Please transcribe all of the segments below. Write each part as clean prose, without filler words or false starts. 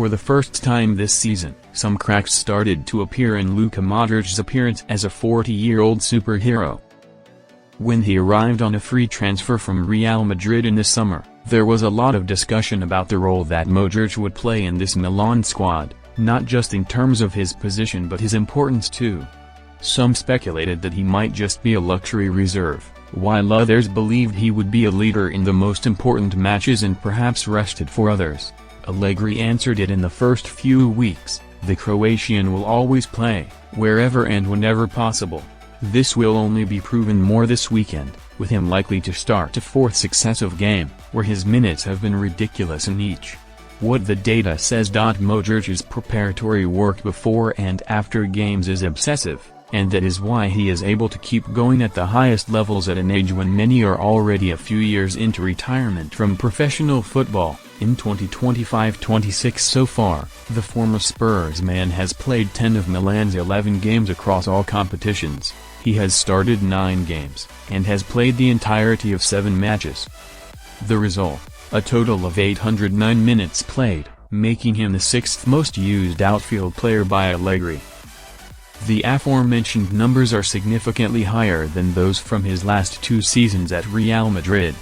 For the first time this season, some cracks started to appear in Luka Modric's appearance as a 40-year-old superhero. When he arrived on a free transfer from Real Madrid in the summer, there was a lot of discussion about the role that Modric would play in this Milan squad, not just in terms of his position but his importance too. Some speculated that he might just be a luxury reserve, while others believed he would be a leader in the most important matches and perhaps rested for others. Allegri answered it in the first few weeks: the Croatian will always play, wherever and whenever possible. This will only be proven more this weekend, with him likely to start a fourth successive game, where his minutes have been ridiculous in each. What the data says. Modric's preparatory work before and after games is obsessive, and that is why he is able to keep going at the highest levels at an age when many are already a few years into retirement from professional football. In 2025-26 so far, the former Spurs man has played 10 of Milan's 11 games across all competitions. He has started 9 games, and has played the entirety of 7 matches. The result: a total of 809 minutes played, making him the 6th most used outfield player by Allegri. The aforementioned numbers are significantly higher than those from his last 2 seasons at Real Madrid.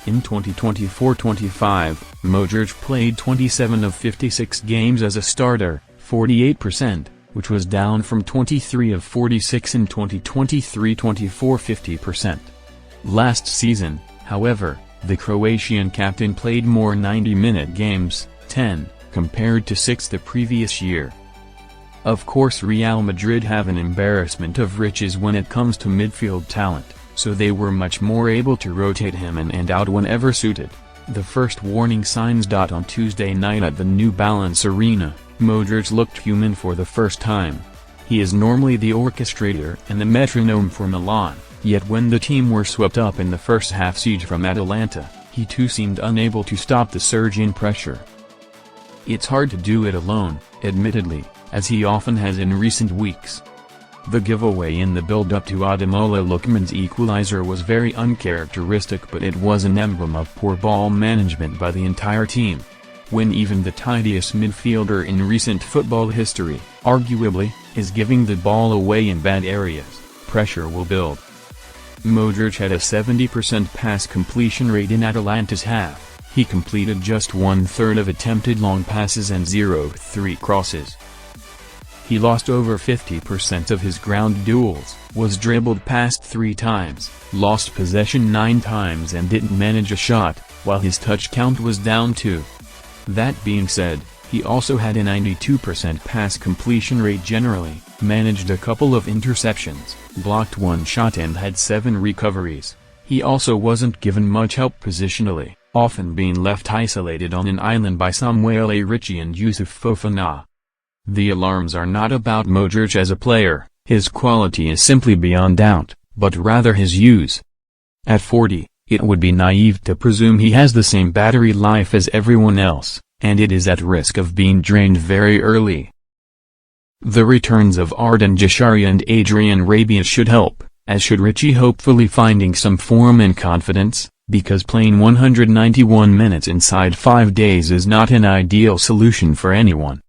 In 2024-25, Modric played 27 of 56 games as a starter, 48%, which was down from 23 of 46 in 2023-24, 50%. Last season, however, the Croatian captain played more 90-minute games, 10, compared to 6 the previous year. Of course, Real Madrid have an embarrassment of riches when it comes to midfield talent, so they were much more able to rotate him in and out whenever suited. The first warning signs. On Tuesday night at the New Balance Arena, Modric looked human for the first time. He is normally the orchestrator and the metronome for Milan, yet when the team were swept up in the first half siege from Atalanta, he too seemed unable to stop the surge in pressure. It's hard to do it alone, admittedly, as he often has in recent weeks. The giveaway in the build-up to Ademola Lookman's equalizer was very uncharacteristic, but it was an emblem of poor ball management by the entire team. When even the tidiest midfielder in recent football history, arguably, is giving the ball away in bad areas, pressure will build. Modric had a 70% pass completion rate in Atalanta's half. He completed just 1/3 of attempted long passes and 0-3 crosses. He lost over 50% of his ground duels, was dribbled past 3 times, lost possession 9 times and didn't manage a shot, while his touch count was down 2. That being said, he also had a 92% pass completion rate generally, managed a couple of interceptions, blocked 1 shot and had 7 recoveries. He also wasn't given much help positionally, often being left isolated on an island by Samuel Ritchie and Youssouf Fofana. The alarms are not about Modric as a player, his quality is simply beyond doubt, but rather his use. At 40, it would be naive to presume he has the same battery life as everyone else, and it is at risk of being drained very early. The returns of Arden Jashari and Adrian Rabiot should help, as should Ritchie hopefully finding some form and confidence, because playing 191 minutes inside 5 days is not an ideal solution for anyone.